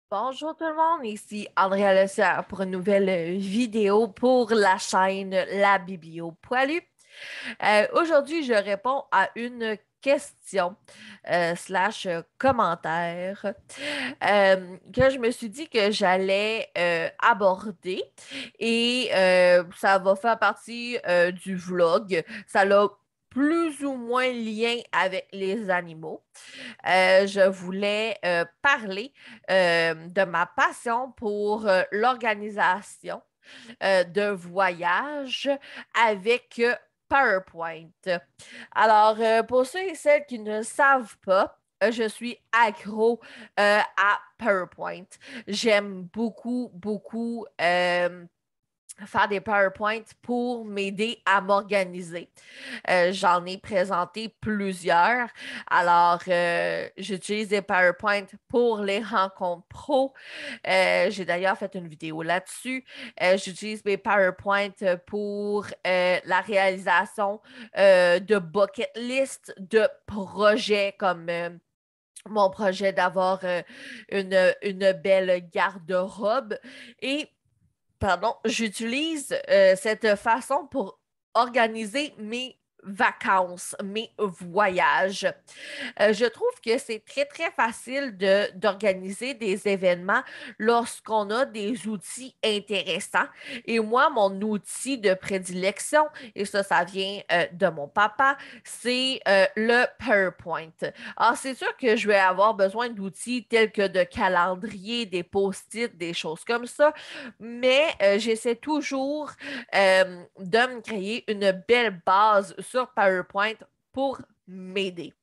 Bonjour tout le monde, ici Andrea Lessard pour une nouvelle vidéo pour la chaîne La Biblio Poilue. Aujourd'hui, je réponds à une question slash commentaire que je me suis dit que j'allais aborder et ça va faire partie du vlog. Ça a plus ou moins lien avec les animaux. Je voulais parler de ma passion pour l'organisation de voyages avec PowerPoint. Alors, pour ceux et celles qui ne savent pas, je suis accro à PowerPoint. J'aime beaucoup, beaucoup faire des PowerPoints pour m'aider à m'organiser. J'en ai présenté plusieurs. Alors, j'utilise des PowerPoints pour les rencontres pro. J'ai d'ailleurs fait une vidéo là-dessus. J'utilise mes PowerPoints pour la réalisation de bucket list, de projets comme mon projet d'avoir une belle garde-robe. Et pardon, j'utilise cette façon pour organiser mes vacances, mes voyages. Je trouve que c'est très, très facile d'organiser des événements lorsqu'on a des outils intéressants. Et moi, mon outil de prédilection, et ça vient de mon papa, c'est le PowerPoint. Alors, c'est sûr que je vais avoir besoin d'outils tels que de calendrier, des post-it, des choses comme ça, mais j'essaie toujours de me créer une belle base sur PowerPoint pour m'aider.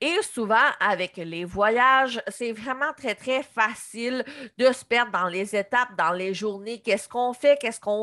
Et souvent, avec les voyages, c'est vraiment très, très facile de se perdre dans les étapes, dans les journées. Qu'est-ce qu'on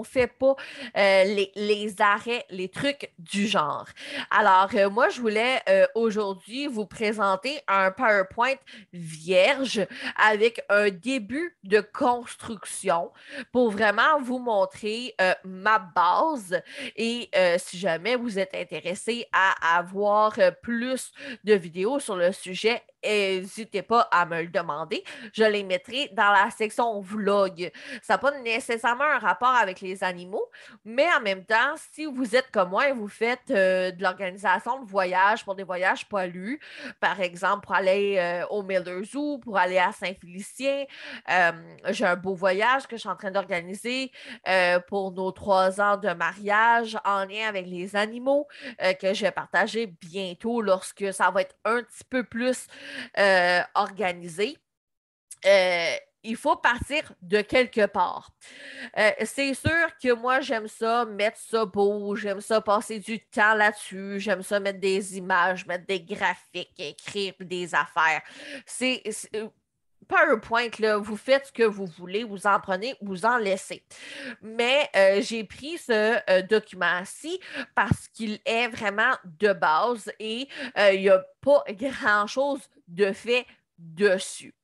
fait pas, les arrêts, les trucs du genre. Alors, moi, je voulais aujourd'hui vous présenter un PowerPoint vierge avec un début de construction pour vraiment vous montrer ma base. Et si jamais vous êtes intéressé à avoir plus de vidéos sur le sujet, n'hésitez pas à me le demander. Je les mettrai dans la section vlog. Ça n'a pas nécessairement un rapport avec les animaux, mais en même temps, si vous êtes comme moi et vous faites de l'organisation de voyages pour des voyages poilus, par exemple pour aller au Miller Zoo, pour aller à Saint-Félicien, euh, j'ai un beau voyage que je suis en train d'organiser pour nos 3 ans de mariage en lien avec les animaux que je vais partager bientôt lorsque ça va être un petit peu plus organisé. Euh, il faut partir de quelque part. C'est sûr que moi, j'aime ça, mettre ça beau, j'aime ça passer du temps là-dessus, j'aime ça mettre des images, mettre des graphiques, écrire des affaires. PowerPoint, là, vous faites ce que vous voulez, vous en prenez, vous en laissez. Mais j'ai pris ce document-ci parce qu'il est vraiment de base et il n'y a pas grand-chose de fait dessus.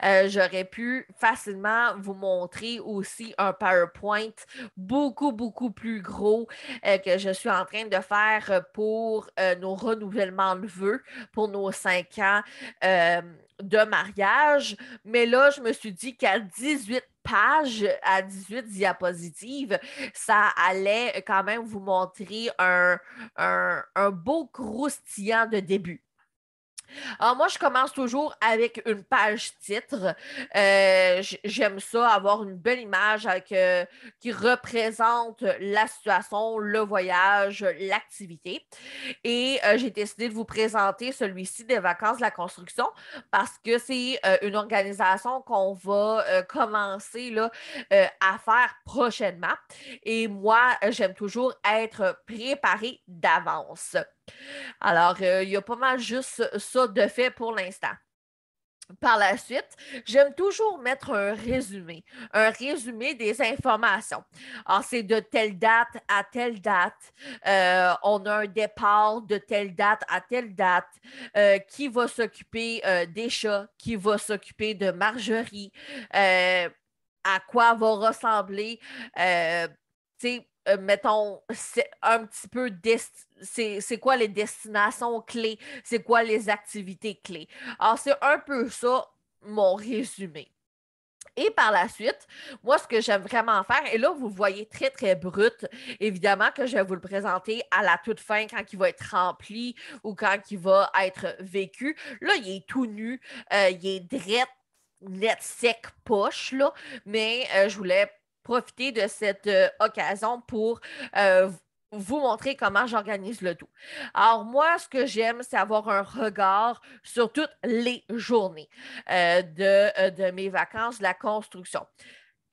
J'aurais pu facilement vous montrer aussi un PowerPoint beaucoup, beaucoup plus gros que je suis en train de faire pour nos renouvellements de vœux pour nos 5 ans de mariage. Mais là, je me suis dit qu'à 18 pages, à 18 diapositives, ça allait quand même vous montrer un beau croustillant de début. Alors moi, je commence toujours avec une page titre. J'aime ça, avoir une belle image qui représente la situation, le voyage, l'activité. Et j'ai décidé de vous présenter celui-ci des vacances de la construction parce que c'est une organisation qu'on va commencer là, à faire prochainement. Et moi, j'aime toujours être préparée d'avance. Alors, il y a pas mal juste ça de fait pour l'instant. Par la suite, j'aime toujours mettre un résumé des informations. Alors, c'est de telle date à telle date. On a un départ de telle date à telle date. Qui va s'occuper des chats? Qui va s'occuper de Marjorie? À quoi va ressembler, mettons, c'est un petit peu, c'est quoi les destinations clés, c'est quoi les activités clés. Alors, c'est un peu ça, mon résumé. Et par la suite, moi, ce que j'aime vraiment faire, et là, vous le voyez très, très brut, évidemment que je vais vous le présenter à la toute fin quand il va être rempli ou quand il va être vécu. Là, il est tout nu, il est drette, net, sec, poche, là, mais je voulais profiter de cette occasion pour vous montrer comment j'organise le tout. Alors, moi, ce que j'aime, c'est avoir un regard sur toutes les journées de mes vacances, de la construction.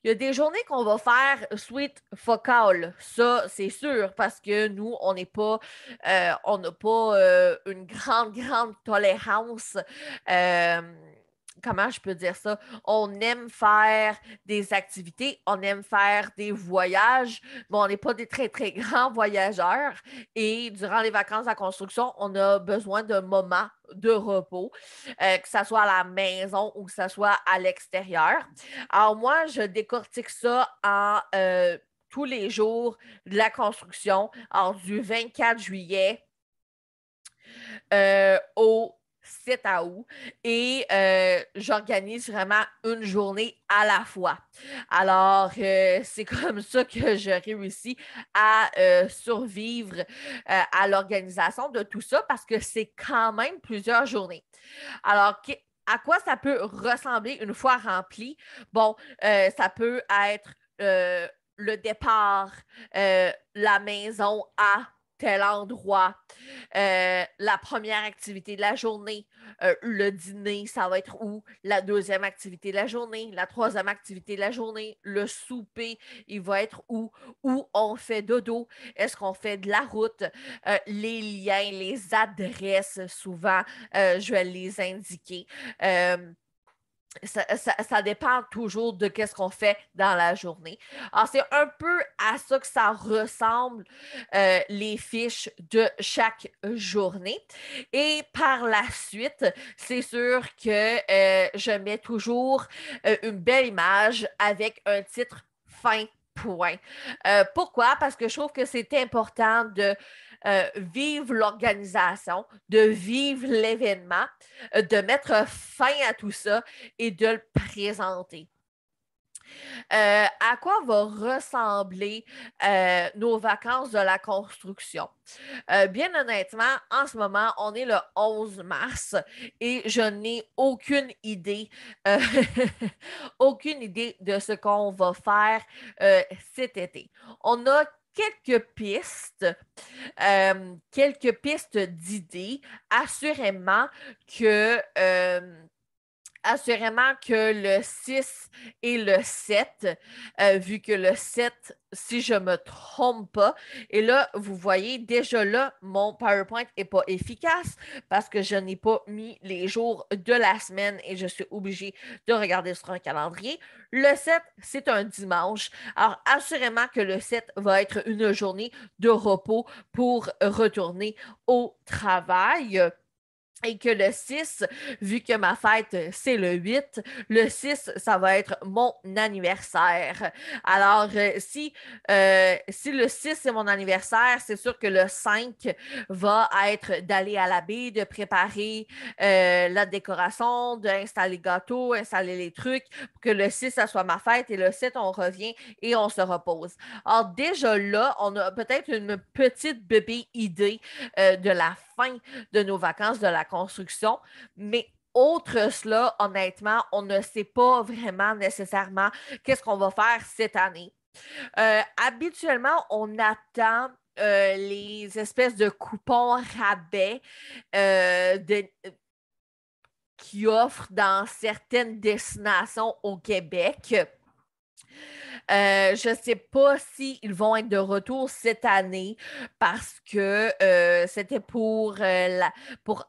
Il y a des journées qu'on va faire sweet focal, ça c'est sûr, parce que nous, on n'a pas une grande tolérance. euh, Comment je peux dire ça? On aime faire des activités, on aime faire des voyages, mais on n'est pas des très, très grands voyageurs. Et durant les vacances à construction, on a besoin d'un moment de repos, que ce soit à la maison ou que ce soit à l'extérieur. Alors moi, je décortique ça en tous les jours de la construction, alors du 24 juillet au 7 août et j'organise vraiment une journée à la fois. Alors, c'est comme ça que je réussis à survivre à l'organisation de tout ça parce que c'est quand même plusieurs journées. Alors, à quoi ça peut ressembler une fois rempli? Bon, ça peut être le départ, la maison à tel endroit, la première activité de la journée, le dîner, ça va être où? La deuxième activité de la journée, la troisième activité de la journée, le souper, il va être où? Où on fait dodo? Est-ce qu'on fait de la route? Les liens, les adresses, souvent, je vais les indiquer. Ça dépend toujours de qu'est-ce qu'on fait dans la journée. Alors, c'est un peu à ça que ça ressemble les fiches de chaque journée. Et par la suite, c'est sûr que je mets toujours une belle image avec un titre fin point. Pourquoi? Parce que je trouve que c'est important de vivre l'organisation, de vivre l'événement, de mettre fin à tout ça et de le présenter. À quoi va ressembler nos vacances de la construction? Bien honnêtement, en ce moment, on est le 11 mars et je n'ai aucune idée, euh, aucune idée de ce qu'on va faire cet été. On a quelques pistes d'idées. Assurément que Assurément que le 6 et le 7, vu que le 7, si je ne me trompe pas, et là, vous voyez, déjà là, mon PowerPoint n'est pas efficace parce que je n'ai pas mis les jours de la semaine et je suis obligée de regarder sur un calendrier. Le 7, c'est un dimanche. Alors, assurément que le 7 va être une journée de repos pour retourner au travail. Et que le 6, vu que ma fête, c'est le 8, le 6, ça va être mon anniversaire. Alors, si le 6, c'est mon anniversaire, c'est sûr que le 5 va être d'aller à la baie, de préparer la décoration, d'installer le gâteau, installer les trucs, pour que le 6, ça soit ma fête, et le 7, on revient et on se repose. Alors, déjà là, on a peut-être une petite bébé idée de la fin de nos vacances de la construction, mais autre cela, honnêtement, on ne sait pas vraiment nécessairement qu'est-ce qu'on va faire cette année. Habituellement, on attend les espèces de coupons rabais qui offrent dans certaines destinations au Québec. Je ne sais pas s'ils vont être de retour cette année parce que c'était pour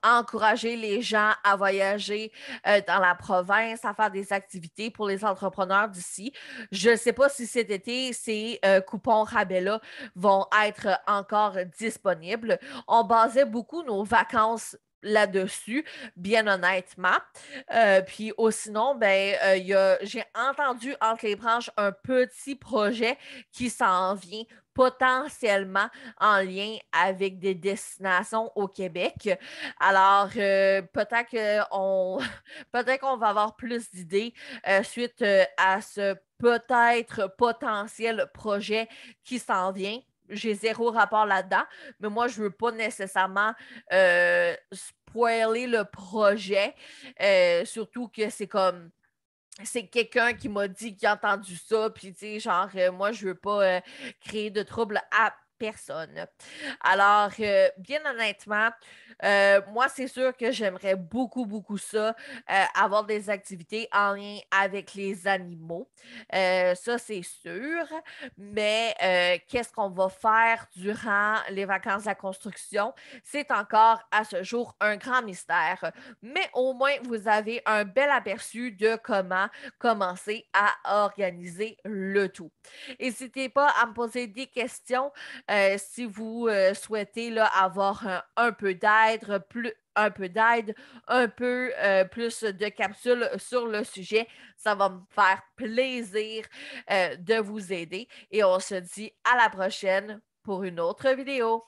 encourager les gens à voyager dans la province, à faire des activités pour les entrepreneurs d'ici. Je ne sais pas si cet été, ces coupons rabais-là vont être encore disponibles. On basait beaucoup nos vacances là-dessus, bien honnêtement. Puis sinon, ben, j'ai entendu entre les branches un petit projet qui s'en vient potentiellement en lien avec des destinations au Québec. Alors, peut-être qu'on va avoir plus d'idées suite à ce peut-être potentiel projet qui s'en vient. J'ai zéro rapport là-dedans, mais moi, je ne veux pas nécessairement spoiler le projet, surtout que c'est quelqu'un qui m'a dit qu'il a entendu ça, puis tu sais, genre, moi, je veux pas créer de troubles à personne. Alors, bien honnêtement, moi, c'est sûr que j'aimerais beaucoup, beaucoup ça, avoir des activités en lien avec les animaux. Ça, c'est sûr. Mais qu'est-ce qu'on va faire durant les vacances de la construction? C'est encore à ce jour un grand mystère. Mais au moins, vous avez un bel aperçu de comment commencer à organiser le tout. N'hésitez pas à me poser des questions si vous souhaitez là, avoir un peu d'aide, un peu plus de capsules sur le sujet. Ça va me faire plaisir de vous aider et on se dit à la prochaine pour une autre vidéo.